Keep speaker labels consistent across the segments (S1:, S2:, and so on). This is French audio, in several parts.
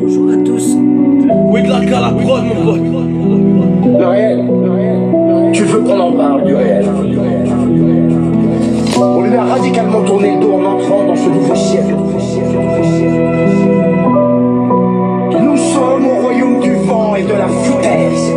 S1: Bonjour à tous.
S2: Oui, de la prod, mon pote.
S3: Le réel. Tu veux qu'on en parle du réel. On lui a radicalement tourné le dos en entrant dans ce nouveau siècle. Nous sommes au royaume du vent et de la foutaise.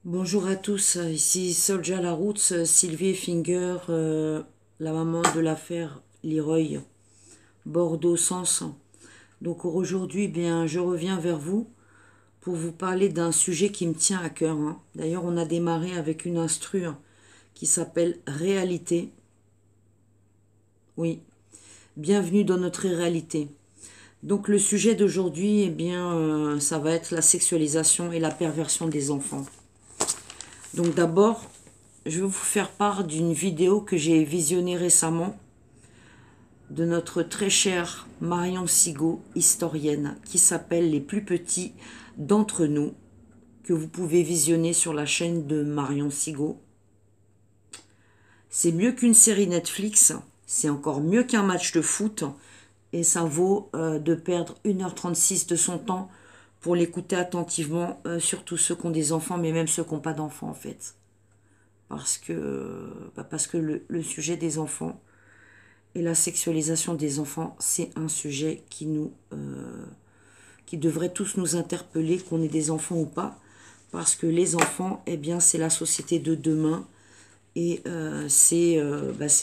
S1: Bonjour à tous, ici Soldier La Roots, Sylvie Finger, la maman de l'affaire Leroy, Bordeaux-Sens. Donc aujourd'hui, je reviens vers vous pour vous parler d'un sujet qui me tient à cœur. D'ailleurs, on a démarré avec une instru qui s'appelle Réalité. Oui, bienvenue dans notre réalité. Donc le sujet d'aujourd'hui, ça va être la sexualisation et la perversion des enfants. Donc d'abord, je vais vous faire part d'une vidéo que j'ai visionnée récemment de notre très chère Marion Sigaud, historienne, qui s'appelle Les plus petits d'entre nous, que vous pouvez visionner sur la chaîne de Marion Sigaud. C'est mieux qu'une série Netflix, c'est encore mieux qu'un match de foot, et ça vaut de perdre 1h36 de son temps pour l'écouter attentivement, surtout ceux qui ont des enfants, mais même ceux qui n'ont pas d'enfants en fait. Parce que le sujet des enfants et la sexualisation des enfants, c'est un sujet qui devrait tous nous interpeller, qu'on ait des enfants ou pas. Parce que les enfants, c'est la société de demain et c'est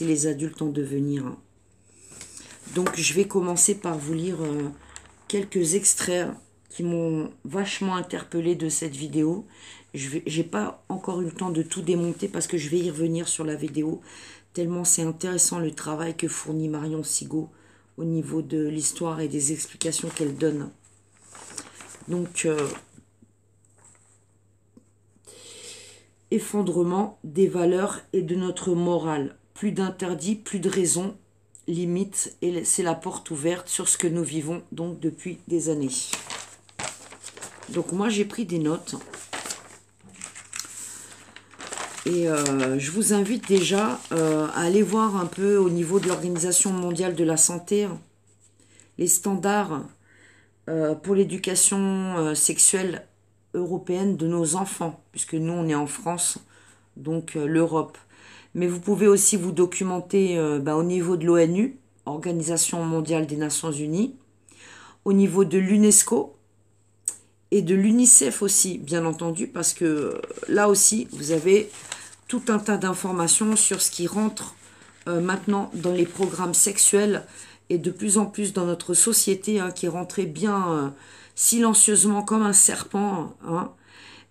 S1: les adultes en devenir. Donc je vais commencer par vous lire quelques extraits qui m'ont vachement interpellé de cette vidéo. J'ai pas encore eu le temps de tout démonter parce que je vais y revenir sur la vidéo, tellement c'est intéressant le travail que fournit Marion Sigaud au niveau de l'histoire et des explications qu'elle donne. Donc, effondrement des valeurs et de notre morale. Plus d'interdits, plus de raisons, limites, et c'est la porte ouverte sur ce que nous vivons donc depuis des années. Donc moi j'ai pris des notes et je vous invite déjà à aller voir un peu au niveau de l'Organisation mondiale de la santé les standards pour l'éducation sexuelle européenne de nos enfants, puisque nous on est en France, donc l'Europe. Mais vous pouvez aussi vous documenter au niveau de l'ONU, Organisation mondiale des Nations Unies, au niveau de l'UNESCO, et de l'UNICEF aussi, bien entendu, parce que là aussi, vous avez tout un tas d'informations sur ce qui rentre maintenant dans les programmes sexuels et de plus en plus dans notre société, qui est rentrée bien silencieusement comme un serpent.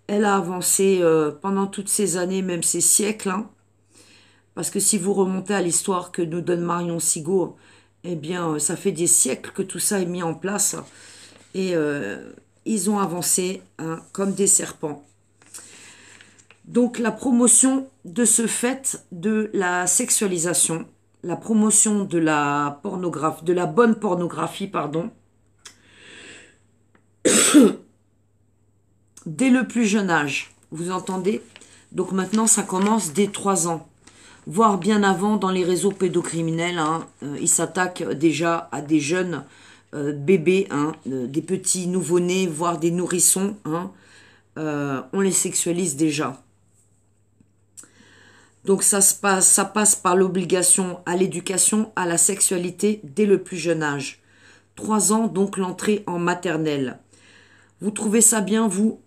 S1: Elle a avancé pendant toutes ces années, même ces siècles. Parce que si vous remontez à l'histoire que nous donne Marion Sigaud, ça fait des siècles que tout ça est mis en place. Et ils ont avancé comme des serpents. Donc la promotion de ce fait de la sexualisation, la promotion de la pornographie, de la bonne pornographie, dès le plus jeune âge, vous entendez? Donc maintenant ça commence dès 3 ans, voire bien avant dans les réseaux pédocriminels, ils s'attaquent déjà à des jeunes bébés, des petits nouveau-nés, voire des nourrissons, on les sexualise déjà. Donc ça passe par l'obligation à l'éducation, à la sexualité dès le plus jeune âge. 3 ans, donc l'entrée en maternelle. Vous trouvez ça bien, vous?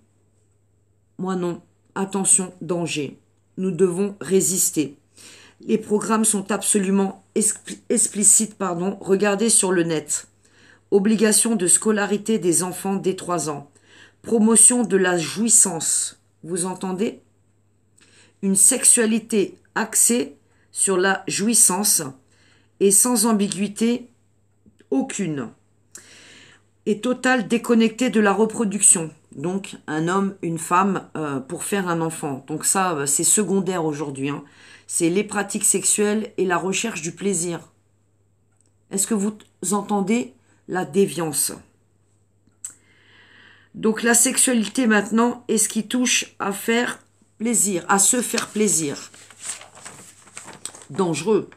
S1: Moi non. Attention, danger. Nous devons résister. Les programmes sont absolument explicites, regardez sur le net. Obligation de scolarité des enfants dès 3 ans. Promotion de la jouissance. Vous entendez? une sexualité axée sur la jouissance et sans ambiguïté aucune, et totale déconnectée de la reproduction. Donc un homme, une femme pour faire un enfant. Donc ça, c'est secondaire aujourd'hui. Hein. C'est les pratiques sexuelles et la recherche du plaisir. Est-ce que vous entendez la déviance? Donc la sexualité maintenant est ce qui touche à faire plaisir, à se faire plaisir. Dangereux.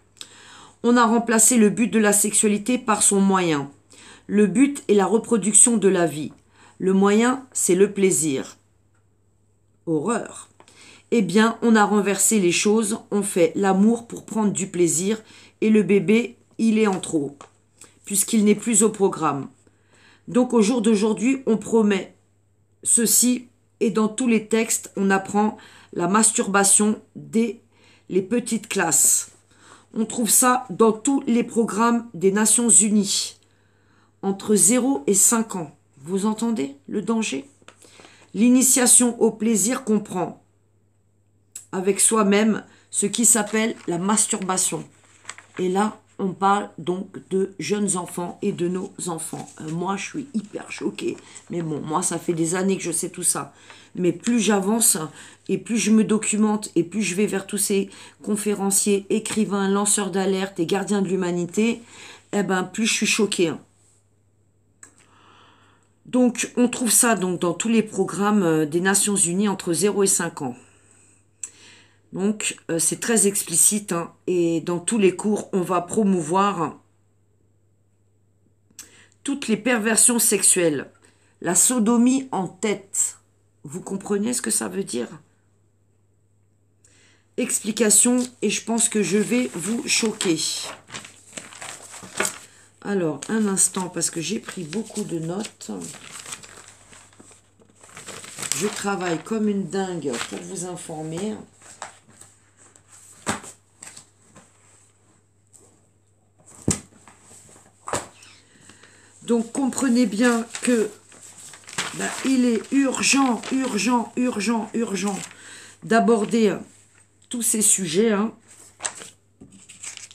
S1: On a remplacé le but de la sexualité par son moyen. Le but est la reproduction de la vie. Le moyen, c'est le plaisir. Horreur. Eh bien, on a renversé les choses, on fait l'amour pour prendre du plaisir et le bébé, il est en trop, puisqu'il n'est plus au programme. Donc au jour d'aujourd'hui, on promet ceci et dans tous les textes, on apprend la masturbation dès les petites classes. On trouve ça dans tous les programmes des Nations Unies, entre 0 et 5 ans. Vous entendez le danger? L'initiation au plaisir comprend avec soi-même ce qui s'appelle la masturbation. Et là, on parle donc de jeunes enfants et de nos enfants. Moi, je suis hyper choquée. Mais bon, moi, ça fait des années que je sais tout ça. Mais plus j'avance et plus je me documente et plus je vais vers tous ces conférenciers, écrivains, lanceurs d'alerte et gardiens de l'humanité, eh ben, plus je suis choquée. Donc, on trouve ça donc dans tous les programmes des Nations Unies entre 0 et 5 ans. Donc, c'est très explicite, hein, et dans tous les cours, on va promouvoir toutes les perversions sexuelles. La sodomie en tête. Vous comprenez ce que ça veut dire? Explication, et je pense que je vais vous choquer. Alors, un instant, parce que j'ai pris beaucoup de notes. Je travaille comme une dingue pour vous informer. Donc, comprenez bien que il est urgent, urgent, urgent, urgent d'aborder tous ces sujets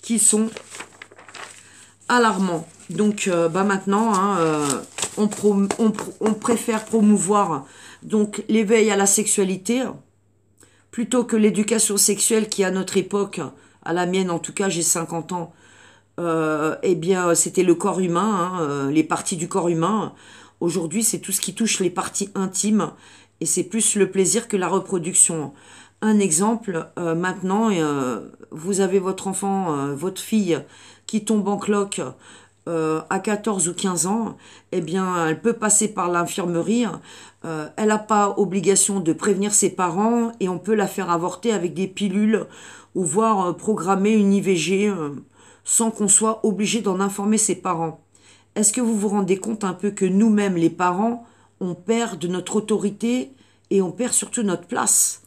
S1: qui sont alarmants. Donc, maintenant, on préfère promouvoir donc l'éveil à la sexualité plutôt que l'éducation sexuelle qui, à notre époque, à la mienne en tout cas, j'ai 50 ans, eh bien, c'était le corps humain, les parties du corps humain. Aujourd'hui, c'est tout ce qui touche les parties intimes et c'est plus le plaisir que la reproduction. Un exemple, maintenant, vous avez votre enfant, votre fille qui tombe en cloque à 14 ou 15 ans, eh bien, elle peut passer par l'infirmerie. Elle n'a pas obligation de prévenir ses parents et on peut la faire avorter avec des pilules ou voire programmer une IVG sans qu'on soit obligé d'en informer ses parents. Est-ce que vous vous rendez compte un peu que nous-mêmes, les parents, on perd de notre autorité et on perd surtout notre place?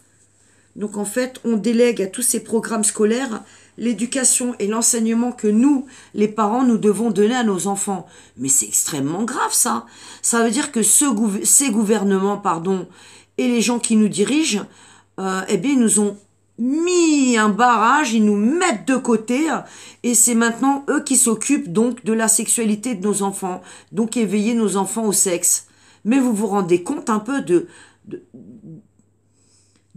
S1: Donc en fait, on délègue à tous ces programmes scolaires l'éducation et l'enseignement que nous, les parents, nous devons donner à nos enfants. Mais c'est extrêmement grave ça. Ça veut dire que ces gouvernements, et les gens qui nous dirigent, eh bien, ils nous ont mis un barrage, ils nous mettent de côté et c'est maintenant eux qui s'occupent donc de la sexualité de nos enfants, donc éveiller nos enfants au sexe. Mais vous vous rendez compte un peu de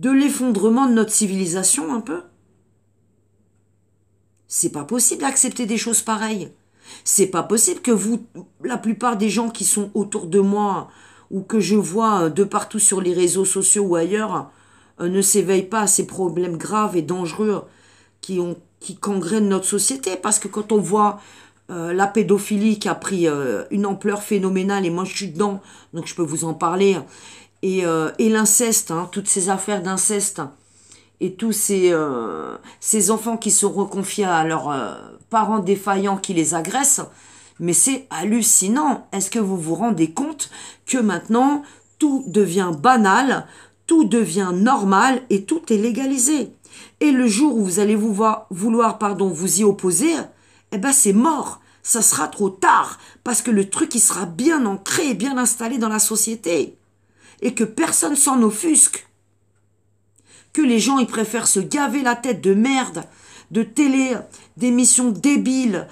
S1: l'effondrement de notre civilisation un peu? C'est pas possible d'accepter des choses pareilles. C'est pas possible que la plupart des gens qui sont autour de moi ou que je vois de partout sur les réseaux sociaux ou ailleurs ne s'éveillent pas à ces problèmes graves et dangereux qui gangrènent notre société. Parce que quand on voit la pédophilie qui a pris une ampleur phénoménale, et moi je suis dedans, donc je peux vous en parler, et l'inceste, toutes ces affaires d'inceste, et tous ces enfants qui sont reconfiés à leurs parents défaillants qui les agressent, mais c'est hallucinant. Est-ce que vous vous rendez compte que maintenant, tout devient banal, tout devient normal et tout est légalisé? Et le jour où vous allez vouloir vous y opposer, eh ben c'est mort. Ça sera trop tard parce que le truc il sera bien ancré et bien installé dans la société et que personne s'en offusque. que les gens, ils préfèrent se gaver la tête de merde, de télé, d'émissions débiles,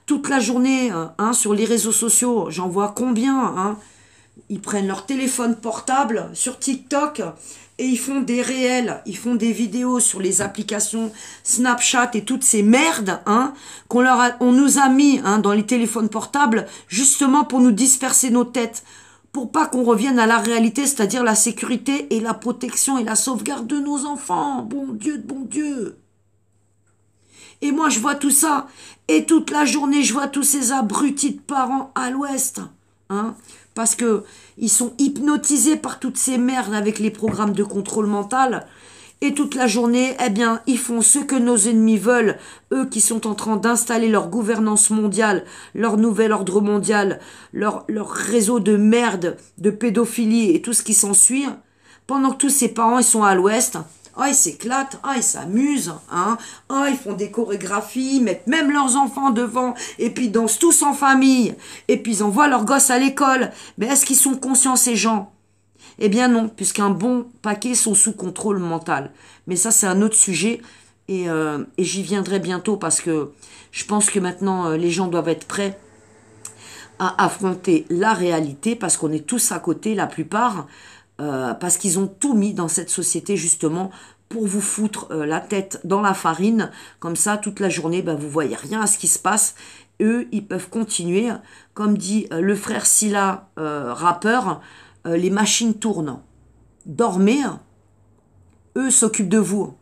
S1: toute la journée, hein, sur les réseaux sociaux. J'en vois combien, hein. Ils prennent leur téléphone portable sur TikTok et ils font des réels, ils font des vidéos sur les applications Snapchat et toutes ces merdes, hein, on nous a mis, hein, dans les téléphones portables justement pour nous disperser nos têtes, pour pas qu'on revienne à la réalité, c'est-à-dire la sécurité et la protection et la sauvegarde de nos enfants. Bon Dieu de bon Dieu. Et moi je vois tout ça, et toute la journée je vois tous ces abrutis de parents à l'ouest, hein, parce que ils sont hypnotisés par toutes ces merdes avec les programmes de contrôle mental, et toute la journée, eh bien, ils font ce que nos ennemis veulent, eux qui sont en train d'installer leur gouvernance mondiale, leur nouvel ordre mondial, leur réseau de merde, de pédophilie et tout ce qui s'ensuit, pendant que tous ces parents, ils sont à l'ouest. Ah, ils s'éclatent, ah, ils s'amusent, hein, ah, ils font des chorégraphies, ils mettent même leurs enfants devant, et puis ils dansent tous en famille, et puis ils envoient leurs gosses à l'école. Mais est-ce qu'ils sont conscients, ces gens? Eh bien non, puisqu'un bon paquet sont sous contrôle mental. Mais ça, c'est un autre sujet, et j'y viendrai bientôt, parce que je pense que maintenant, les gens doivent être prêts à affronter la réalité, parce qu'on est tous à côté, la plupart, parce qu'ils ont tout mis dans cette société justement pour vous foutre la tête dans la farine, comme ça toute la journée, ben, vous voyez rien à ce qui se passe. Eux, ils peuvent continuer, comme dit le frère Silla, rappeur, les machines tournent. Dormez, eux s'occupent de vous.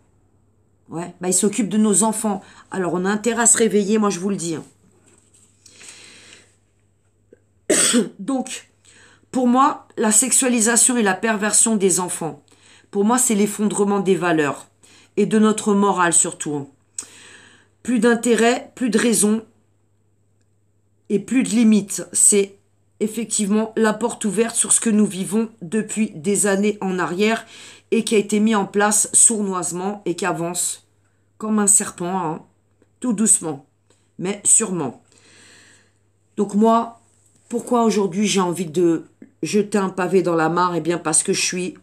S1: Ouais, ben, ils s'occupent de nos enfants. Alors on a intérêt à se réveiller, moi je vous le dis. Donc, pour moi, la sexualisation et la perversion des enfants, pour moi, c'est l'effondrement des valeurs et de notre morale surtout. Plus d'intérêt, plus de raison et plus de limites. C'est effectivement la porte ouverte sur ce que nous vivons depuis des années en arrière et qui a été mis en place sournoisement et qui avance comme un serpent, hein, tout doucement, mais sûrement. Donc moi, pourquoi aujourd'hui j'ai envie de jeter un pavé dans la mare? Eh bien parce que je suis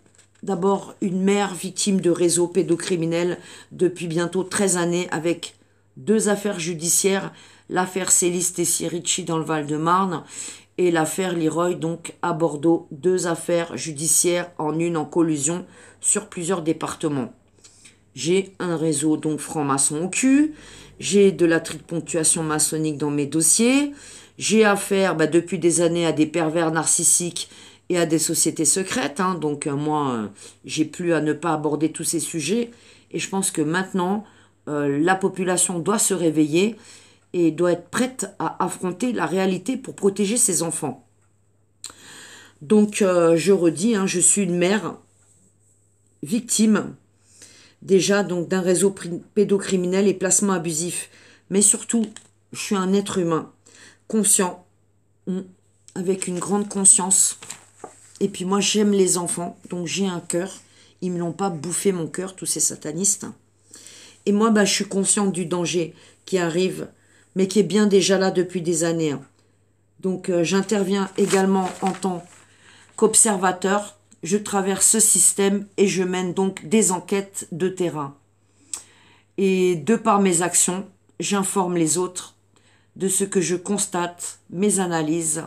S1: d'abord une mère victime de réseaux pédocriminels depuis bientôt 13 années avec 2 affaires judiciaires, l'affaire Céliste et Ricci dans le Val-de-Marne et l'affaire Leroy donc à Bordeaux, 2 affaires judiciaires en une en collusion sur plusieurs départements. J'ai un réseau donc franc-maçon au cul, j'ai de la ponctuation maçonnique dans mes dossiers, j'ai affaire depuis des années à des pervers narcissiques et à des sociétés secrètes. Hein, donc moi, j'ai plus à ne pas aborder tous ces sujets. Et je pense que maintenant, la population doit se réveiller et doit être prête à affronter la réalité pour protéger ses enfants. Donc je redis, hein, je suis une mère victime déjà donc d'un réseau pédocriminel et placement abusif. Mais surtout, je suis un être humain conscient, avec une grande conscience. Et puis moi, j'aime les enfants, donc j'ai un cœur. Ils me l'ont pas bouffé mon cœur, tous ces satanistes. Et moi, je suis consciente du danger qui arrive, mais qui est bien déjà là depuis des années. Donc j'interviens également en tant qu'observateur. Je traverse ce système et je mène donc des enquêtes de terrain. Et de par mes actions, j'informe les autres de ce que je constate, mes analyses,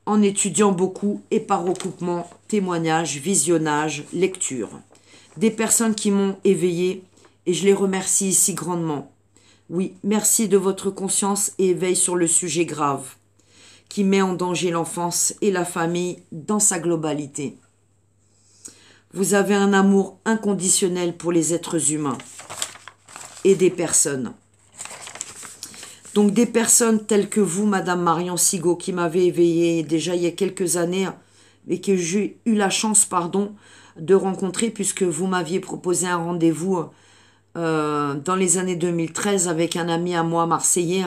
S1: en étudiant beaucoup et par recoupement, témoignages, visionnages, lectures. Des personnes qui m'ont éveillé et je les remercie ici grandement. Oui, merci de votre conscience et éveil sur le sujet grave qui met en danger l'enfance et la famille dans sa globalité. Vous avez un amour inconditionnel pour les êtres humains et des personnes. Donc des personnes telles que vous, Madame Marion Sigaud, qui m'avez éveillée déjà il y a quelques années et que j'ai eu la chance, de rencontrer puisque vous m'aviez proposé un rendez-vous dans les années 2013 avec un ami à moi marseillais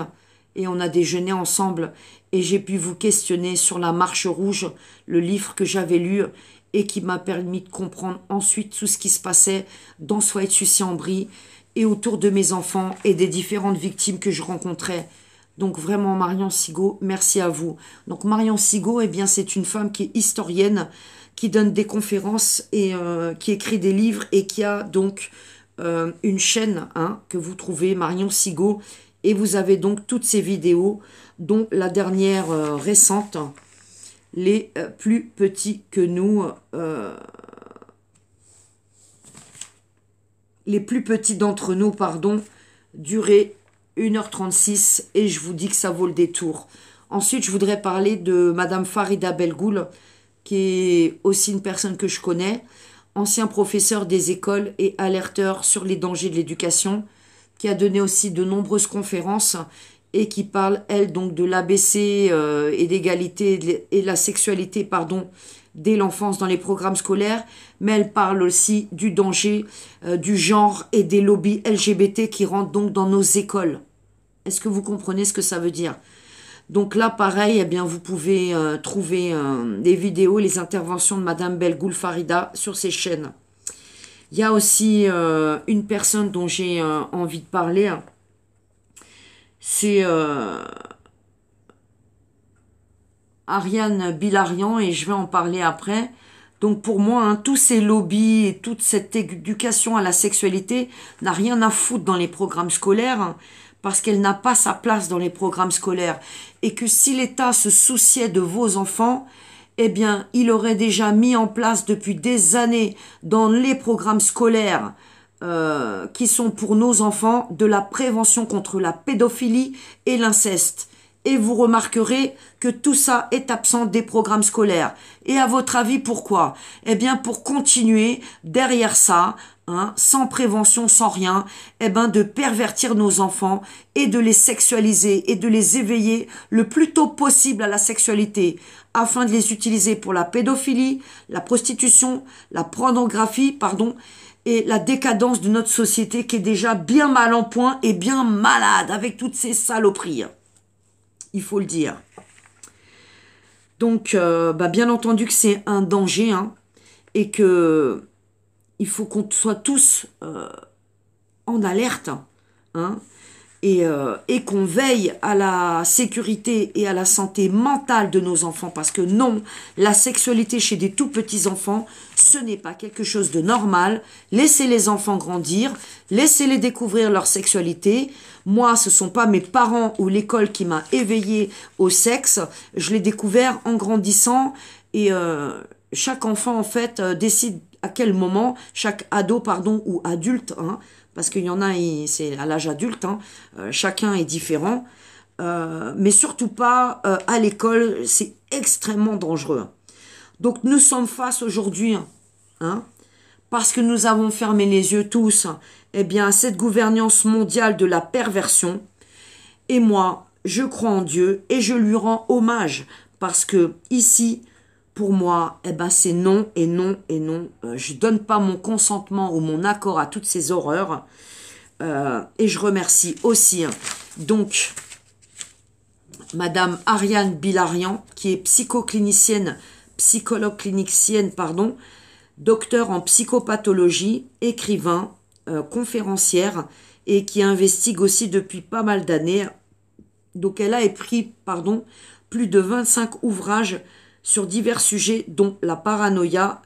S1: et on a déjeuné ensemble et j'ai pu vous questionner sur La Marche Rouge, le livre que j'avais lu et qui m'a permis de comprendre ensuite tout ce qui se passait dans Soailles-Sucy-en-Brie et autour de mes enfants et des différentes victimes que je rencontrais. Donc vraiment Marion Sigaud, merci à vous. Donc Marion Sigaud, eh bien c'est une femme qui est historienne, qui donne des conférences et qui écrit des livres et qui a donc une chaîne que vous trouvez, Marion Sigaud, et vous avez donc toutes ces vidéos, dont la dernière récente, les plus petits que nous, les plus petits d'entre nous, pardon, durée 1h36, et je vous dis que ça vaut le détour. Ensuite, je voudrais parler de Madame Farida Belgoul, qui est aussi une personne que je connais, ancien professeur des écoles et alerteur sur les dangers de l'éducation, qui a donné aussi de nombreuses conférences et qui parle, elle, donc de l'ABC et l'égalité et la sexualité, pardon, dès l'enfance dans les programmes scolaires, mais elle parle aussi du danger du genre et des lobbies LGBT qui rentrent donc dans nos écoles. Est-ce que vous comprenez ce que ça veut dire? Donc là, pareil, eh bien, vous pouvez trouver des vidéos, les interventions de Madame Belgoul Farida sur ces chaînes. Il y a aussi une personne dont j'ai envie de parler. C'est Ariane Bilarian, et je vais en parler après. Donc pour moi, tous ces lobbies et toute cette éducation à la sexualité n'a rien à foutre dans les programmes scolaires, parce qu'elle n'a pas sa place dans les programmes scolaires. Et que si l'État se souciait de vos enfants, eh bien, il aurait déjà mis en place depuis des années dans les programmes scolaires qui sont pour nos enfants de la prévention contre la pédophilie et l'inceste. Et vous remarquerez que tout ça est absent des programmes scolaires. Et à votre avis, pourquoi? Eh bien, pour continuer derrière ça, sans prévention, sans rien, eh ben, de pervertir nos enfants et de les sexualiser et de les éveiller le plus tôt possible à la sexualité, afin de les utiliser pour la pédophilie, la prostitution, la pornographie, pardon, et la décadence de notre société qui est déjà bien mal en point et bien malade avec toutes ces saloperies. Il faut le dire. Donc, bien entendu que c'est un danger, et que il faut qu'on soit tous en alerte, et qu'on veille à la sécurité et à la santé mentale de nos enfants, parce que non, la sexualité chez des tout petits enfants, ce n'est pas quelque chose de normal. Laissez les enfants grandir, laissez-les découvrir leur sexualité. Moi, ce ne sont pas mes parents ou l'école qui m'a éveillée au sexe, je l'ai découvert en grandissant, et chaque enfant, en fait, décide à quel moment, chaque ado, pardon, ou adulte, parce qu'il y en a, c'est à l'âge adulte, chacun est différent, mais surtout pas à l'école, c'est extrêmement dangereux. Donc nous sommes face aujourd'hui, parce que nous avons fermé les yeux tous, eh bien, à cette gouvernance mondiale de la perversion. Et moi, je crois en Dieu et je lui rends hommage, parce que ici, pour moi, eh ben, c'est non et non et non. Je donne pas mon consentement ou mon accord à toutes ces horreurs. Et je remercie aussi, donc, Madame Ariane Bilarian, qui est psychologue clinicienne, pardon, docteur en psychopathologie, écrivain, conférencière, et qui investigue aussi depuis pas mal d'années. Donc, elle a écrit, plus de 25 ouvrages sur divers sujets, dont la paranoïa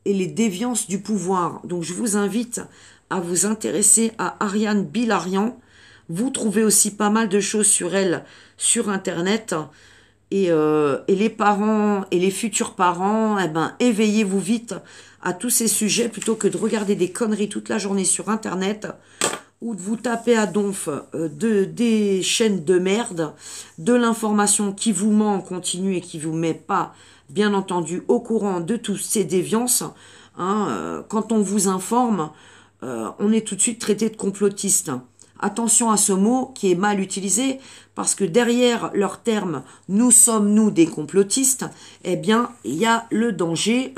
S1: et les déviances du pouvoir. Donc je vous invite à vous intéresser à Ariane Bilarian. Vous trouvez aussi pas mal de choses sur elle sur Internet. Et les parents et les futurs parents, eh ben, éveillez-vous vite à tous ces sujets plutôt que de regarder des conneries toute la journée sur Internet, ou de vous taper à donf des chaînes de merde, de l'information qui vous ment en continu et qui vous met pas, bien entendu, au courant de toutes ces déviances. Quand on vous informe, on est tout de suite traité de complotiste. Attention à ce mot qui est mal utilisé, parce que derrière leur terme « nous sommes, nous, des complotistes », eh bien, il y a le danger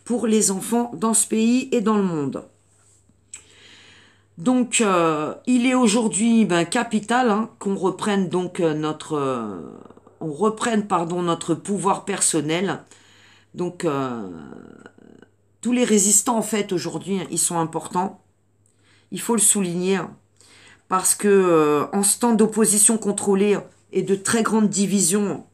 S1: pour les enfants dans ce pays et dans le monde. Donc, il est aujourd'hui capital qu'on reprenne donc notre pouvoir personnel. Donc, tous les résistants en fait aujourd'hui, ils sont importants. Il faut le souligner, parce que en ce temps d'opposition contrôlée et de très grande division,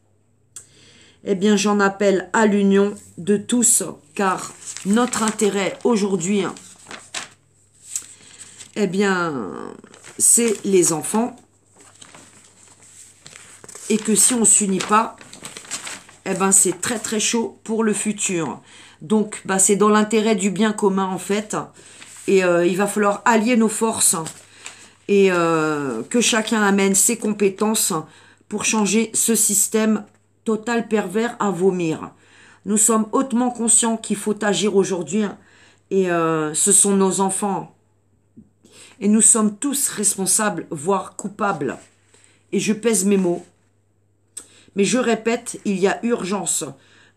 S1: eh bien j'en appelle à l'union de tous, car notre intérêt aujourd'hui, eh bien, c'est les enfants, et que si on ne s'unit pas, eh ben c'est très très chaud pour le futur. Donc bah, c'est dans l'intérêt du bien commun en fait, et il va falloir allier nos forces, et que chacun amène ses compétences pour changer ce système total pervers à vomir. Nous sommes hautement conscients qu'il faut agir aujourd'hui, et ce sont nos enfants. Et nous sommes tous responsables, voire coupables. Et je pèse mes mots. Mais je répète, il y a urgence.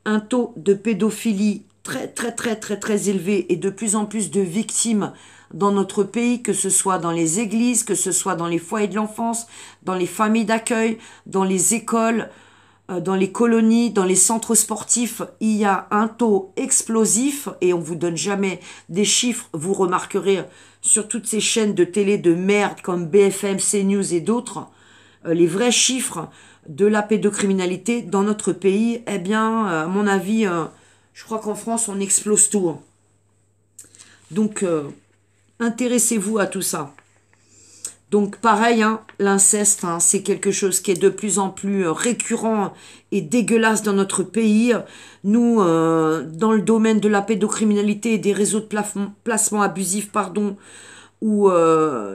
S1: Un taux de pédophilie très élevé et de plus en plus de victimes dans notre pays, que ce soit dans les églises, que ce soit dans les foyers de l'enfance, dans les familles d'accueil, dans les écoles, dans les colonies, dans les centres sportifs. Il y a un taux explosif et on vous donne jamais des chiffres. Vous remarquerez sur toutes ces chaînes de télé de merde comme BFM, CNews et d'autres, les vrais chiffres de la pédocriminalité dans notre pays. Eh bien, à mon avis, je crois qu'en France, on explose tout. Donc, intéressez-vous à tout ça. Donc, pareil, l'inceste, c'est quelque chose qui est de plus en plus récurrent et dégueulasse dans notre pays. Nous, dans le domaine de la pédocriminalité et des réseaux de placement abusif, ou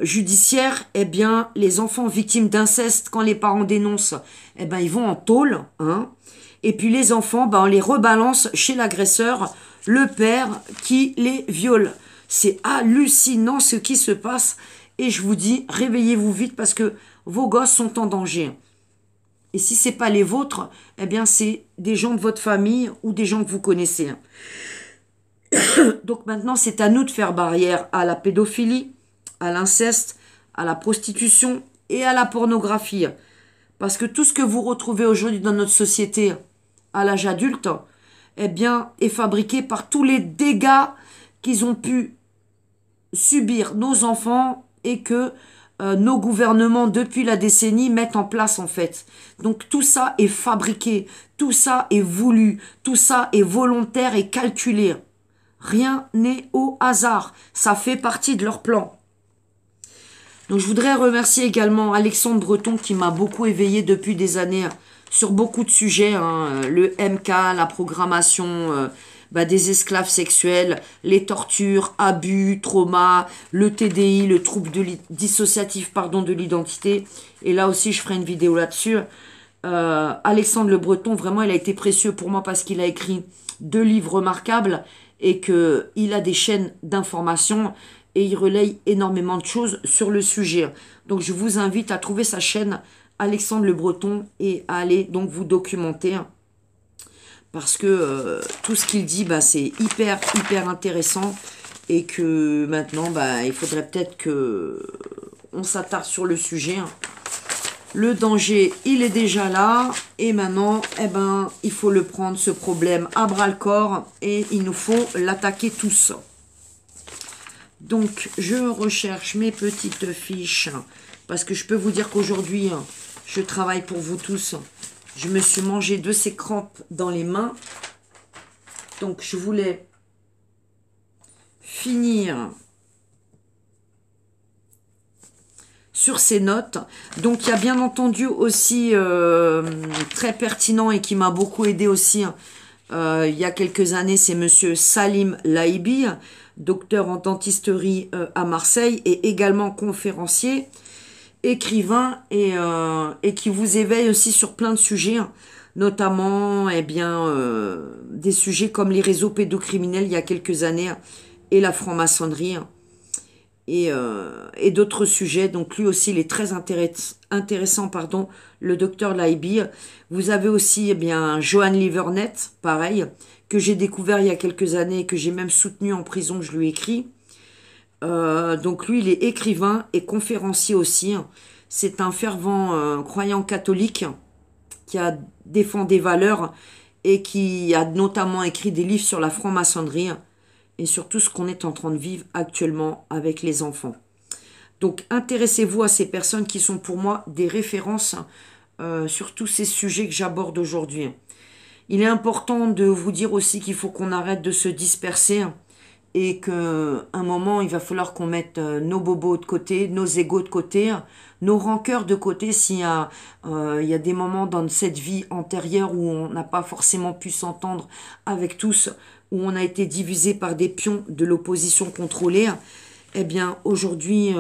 S1: judiciaire, eh bien, les enfants victimes d'inceste, quand les parents dénoncent, eh ben, ils vont en tôle, Et puis les enfants, on les rebalance chez l'agresseur, le père qui les viole. C'est hallucinant ce qui se passe. Et je vous dis, réveillez-vous vite parce que vos gosses sont en danger. Et si ce n'est pas les vôtres, eh bien, c'est des gens de votre famille ou des gens que vous connaissez. Donc maintenant, c'est à nous de faire barrière à la pédophilie, à l'inceste, à la prostitution et à la pornographie. Parce que tout ce que vous retrouvez aujourd'hui dans notre société à l'âge adulte, eh bien, est fabriqué par tous les dégâts qu'ils ont pu subir nos enfants et que nos gouvernements depuis la décennie mettent en place en fait. Donc tout ça est fabriqué, tout ça est voulu, tout ça est volontaire et calculé. Rien n'est au hasard, ça fait partie de leur plan. Donc je voudrais remercier également Alexandre Breton qui m'a beaucoup éveillé depuis des années sur beaucoup de sujets, le MK, la programmation des esclaves sexuels, les tortures, abus, traumas, le TDI, le trouble dissociatif de l'identité. Et là aussi, je ferai une vidéo là-dessus. Alexandre Le Breton, vraiment, il a été précieux pour moi parce qu'il a écrit 2 livres remarquables et qu'il a des chaînes d'information et il relaye énormément de choses sur le sujet. Donc, je vous invite à trouver sa chaîne Alexandre Le Breton et à aller donc vous documenter. Parce que tout ce qu'il dit, c'est hyper intéressant. Et que maintenant, il faudrait peut-être que on s'attarde sur le sujet. Le danger, il est déjà là. Et maintenant, il faut le prendre, ce problème, à bras-le-corps. Et il nous faut l'attaquer tous. Donc, je recherche mes petites fiches. Parce que je peux vous dire qu'aujourd'hui, je travaille pour vous tous. Je me suis mangé de ces crampes dans les mains. Donc, je voulais finir sur ces notes. Donc, il y a bien entendu aussi, très pertinent et qui m'a beaucoup aidé aussi, il y a quelques années, c'est monsieur Salim Laibi, docteur en dentisterie à Marseille et également conférencier, écrivain et qui vous éveille aussi sur plein de sujets, notamment des sujets comme les réseaux pédocriminels il y a quelques années et la franc-maçonnerie et d'autres sujets. Donc lui aussi il est très intéressant, le docteur Laibi. Vous avez aussi Johan Livernet, pareil, que j'ai découvert il y a quelques années et que j'ai même soutenu en prison, je lui ai écrit. Donc lui, il est écrivain et conférencier aussi. C'est un fervent croyant catholique qui a défendu des valeurs et qui a notamment écrit des livres sur la franc-maçonnerie et sur tout ce qu'on est en train de vivre actuellement avec les enfants. Donc intéressez-vous à ces personnes qui sont pour moi des références sur tous ces sujets que j'aborde aujourd'hui. Il est important de vous dire aussi qu'il faut qu'on arrête de se disperser et qu'à un moment, il va falloir qu'on mette nos bobos de côté, nos égos de côté, nos rancœurs de côté il y a des moments dans cette vie antérieure où on n'a pas forcément pu s'entendre avec tous, où on a été divisé par des pions de l'opposition contrôlée. Eh bien, aujourd'hui,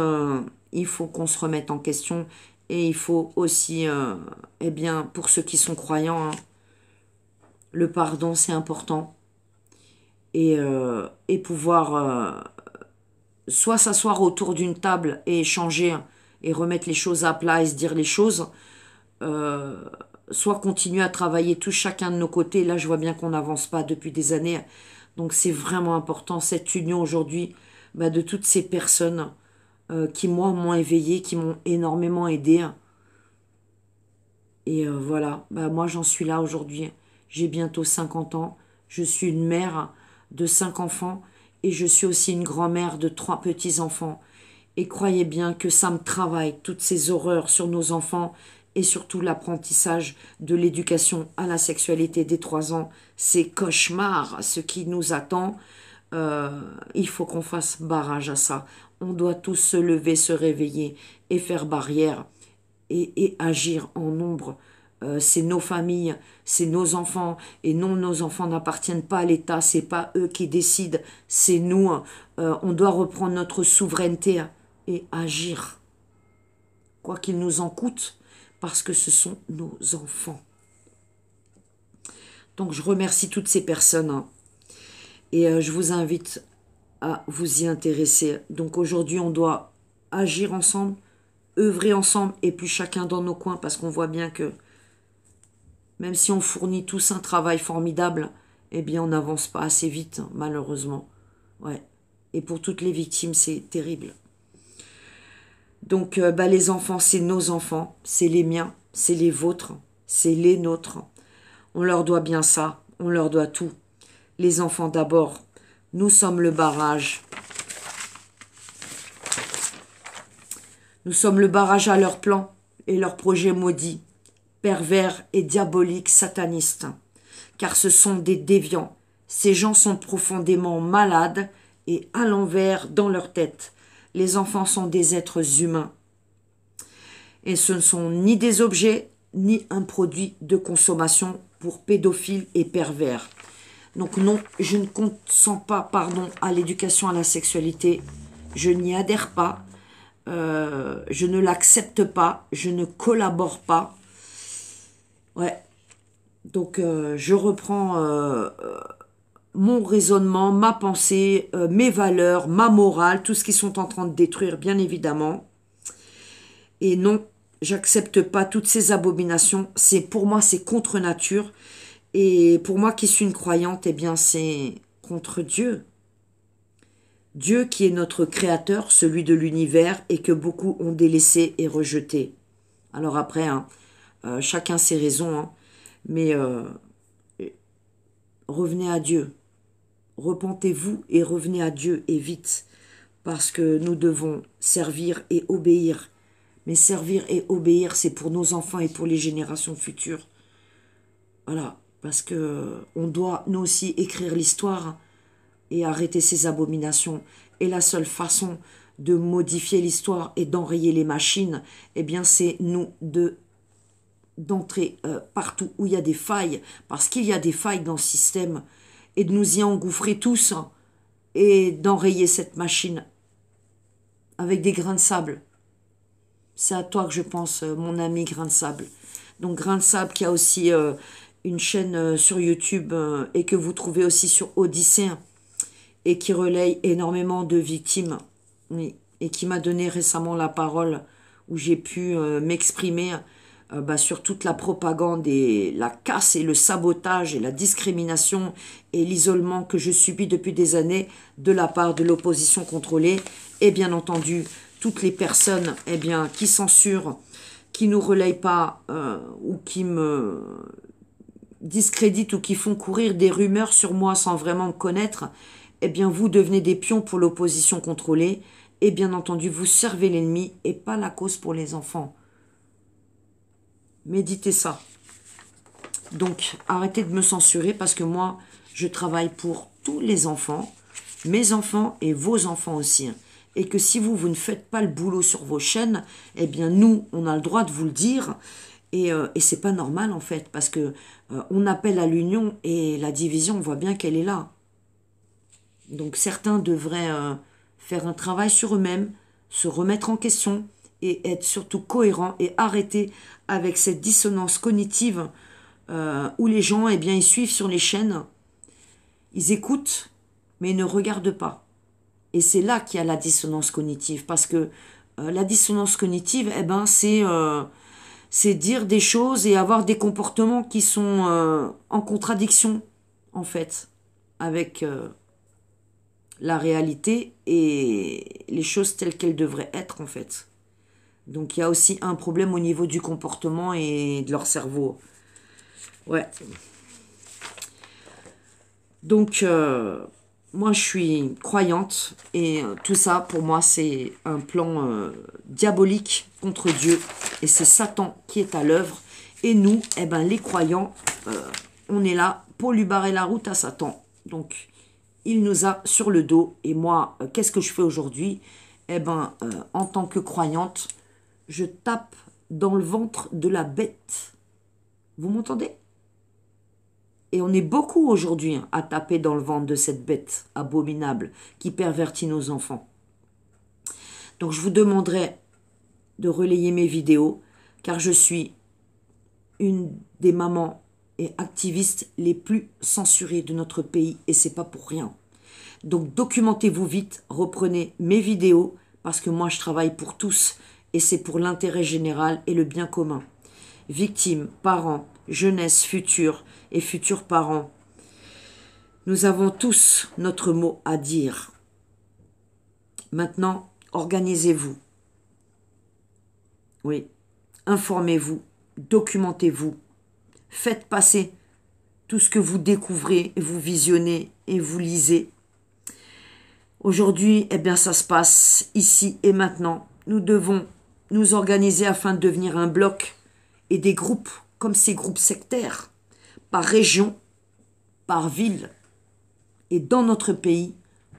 S1: il faut qu'on se remette en question et il faut aussi, eh bien, pour ceux qui sont croyants, hein, le pardon, c'est important. Et pouvoir soit s'asseoir autour d'une table et échanger et remettre les choses à plat et se dire les choses, soit continuer à travailler tous chacun de nos côtés. Là, je vois bien qu'on n'avance pas depuis des années. Donc, c'est vraiment important, cette union aujourd'hui, de toutes ces personnes qui, moi, m'ont éveillé, qui m'ont énormément aidé. Et voilà, moi, j'en suis là aujourd'hui. J'ai bientôt 50 ans. Je suis une mère de 5 enfants et je suis aussi une grand-mère de 3 petits-enfants. Et croyez bien que ça me travaille, toutes ces horreurs sur nos enfants et surtout l'apprentissage de l'éducation à la sexualité des 3 ans. C'est cauchemar ce qui nous attend. Il faut qu'on fasse barrage à ça. On doit tous se lever, se réveiller et faire barrière et agir en nombre. C'est nos familles, c'est nos enfants, et non, nos enfants n'appartiennent pas à l'État, c'est pas eux qui décident, c'est nous. On doit reprendre notre souveraineté et agir, quoi qu'il nous en coûte, parce que ce sont nos enfants. Donc je remercie toutes ces personnes, hein, et je vous invite à vous y intéresser. Donc aujourd'hui, on doit agir ensemble, œuvrer ensemble, et puis chacun dans nos coins, parce qu'on voit bien que même si on fournit tous un travail formidable, eh bien on n'avance pas assez vite, malheureusement. Ouais. Et pour toutes les victimes, c'est terrible. Donc les enfants, c'est nos enfants, c'est les miens, c'est les vôtres, c'est les nôtres. On leur doit bien ça, on leur doit tout. Les enfants d'abord, nous sommes le barrage. Nous sommes le barrage à leurs plans et leurs projets maudits, pervers et diaboliques, satanistes, car ce sont des déviants. Ces gens sont profondément malades et à l'envers dans leur tête. Les enfants sont des êtres humains. Et ce ne sont ni des objets, ni un produit de consommation pour pédophiles et pervers. Donc non, je ne consens pas, à l'éducation à la sexualité. Je n'y adhère pas. Je ne l'accepte pas. Je ne collabore pas. Ouais. Donc je reprends mon raisonnement, ma pensée, mes valeurs, ma morale, tout ce qu'ils sont en train de détruire, bien évidemment. Et non, j'accepte pas toutes ces abominations. Pour moi, c'est contre nature. Et pour moi qui suis une croyante, eh bien c'est contre Dieu. Dieu qui est notre créateur, celui de l'univers, et que beaucoup ont délaissé et rejeté. Alors après, chacun ses raisons, mais revenez à Dieu. Repentez-vous et revenez à Dieu, et vite, parce que nous devons servir et obéir. Mais servir et obéir, c'est pour nos enfants et pour les générations futures. Voilà, parce que on doit, nous aussi, écrire l'histoire et arrêter ces abominations. Et la seule façon de modifier l'histoire et d'enrayer les machines, eh bien, c'est nous d'entrer partout où il y a des failles, parce qu'il y a des failles dans le système, et de nous y engouffrer tous, et d'enrayer cette machine avec des grains de sable. C'est à toi que je pense, mon ami Grain de Sable. Donc Grain de Sable qui a aussi une chaîne sur YouTube et que vous trouvez aussi sur Odyssée, et qui relaye énormément de victimes, oui, et qui m'a donné récemment la parole où j'ai pu m'exprimer sur toute la propagande et la casse et le sabotage et la discrimination et l'isolement que je subis depuis des années de la part de l'opposition contrôlée, et bien entendu toutes les personnes qui censurent, qui nous relayent pas ou qui me discréditent ou qui font courir des rumeurs sur moi sans vraiment me connaître, eh bien vous devenez des pions pour l'opposition contrôlée, et bien entendu vous servez l'ennemi et pas la cause pour les enfants. Méditez ça. Donc, arrêtez de me censurer parce que moi, je travaille pour tous les enfants, mes enfants et vos enfants aussi. Et que si vous ne faites pas le boulot sur vos chaînes, eh bien, nous, on a le droit de vous le dire. Et c'est pas normal, en fait, parce que on appelle à l'union et la division, on voit bien qu'elle est là. Donc, certains devraient faire un travail sur eux-mêmes, se remettre en question et être surtout cohérents et arrêter avec cette dissonance cognitive où les gens, eh bien, ils suivent sur les chaînes, ils écoutent, mais ils ne regardent pas. Et c'est là qu'il y a la dissonance cognitive, parce que la dissonance cognitive, eh ben, c'est dire des choses et avoir des comportements qui sont en contradiction, en fait, avec la réalité et les choses telles qu'elles devraient être, en fait. Donc il y a aussi un problème au niveau du comportement et de leur cerveau. Ouais. Donc, moi, je suis croyante et tout ça, pour moi, c'est un plan diabolique contre Dieu. Et c'est Satan qui est à l'œuvre. Et nous, eh ben, les croyants, on est là pour lui barrer la route à Satan. Donc, il nous a sur le dos. Et moi, qu'est-ce que je fais aujourd'hui? Eh ben, en tant que croyante, je tape dans le ventre de la bête. Vous m'entendez? Et on est beaucoup aujourd'hui à taper dans le ventre de cette bête abominable qui pervertit nos enfants. Donc je vous demanderai de relayer mes vidéos, car je suis une des mamans et activistes les plus censurées de notre pays, et c'est pas pour rien. Donc documentez-vous vite, reprenez mes vidéos, parce que moi je travaille pour tous, et c'est pour l'intérêt général et le bien commun. Victimes, parents, jeunesse future et futurs parents, nous avons tous notre mot à dire. Maintenant, organisez-vous. Oui, informez-vous, documentez-vous, faites passer tout ce que vous découvrez, vous visionnez et vous lisez. Aujourd'hui, eh bien, ça se passe ici et maintenant. Nous devons nous organiser afin de devenir un bloc et des groupes comme ces groupes sectaires, par région, par ville et dans notre pays,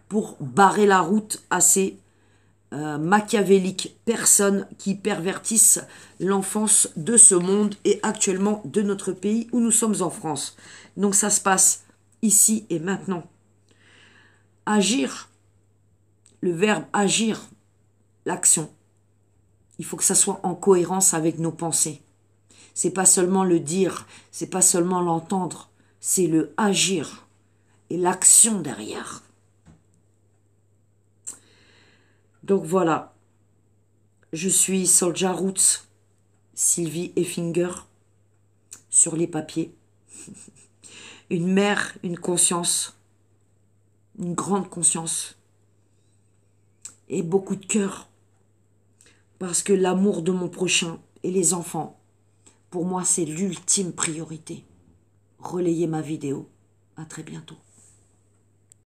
S1: pour barrer la route à ces machiavéliques personnes qui pervertissent l'enfance de ce monde et actuellement de notre pays où nous sommes en France. Donc ça se passe ici et maintenant. Agir, le verbe agir, l'action. Il faut que ça soit en cohérence avec nos pensées. C'est pas seulement le dire, c'est pas seulement l'entendre, c'est le agir et l'action derrière. Donc voilà, je suis Soldier Roots, Sylvie Effinger, sur les papiers. Une mère, une conscience, une grande conscience et beaucoup de cœur, parce que l'amour de mon prochain et les enfants, pour moi, c'est l'ultime priorité. Relayez ma vidéo. À très bientôt.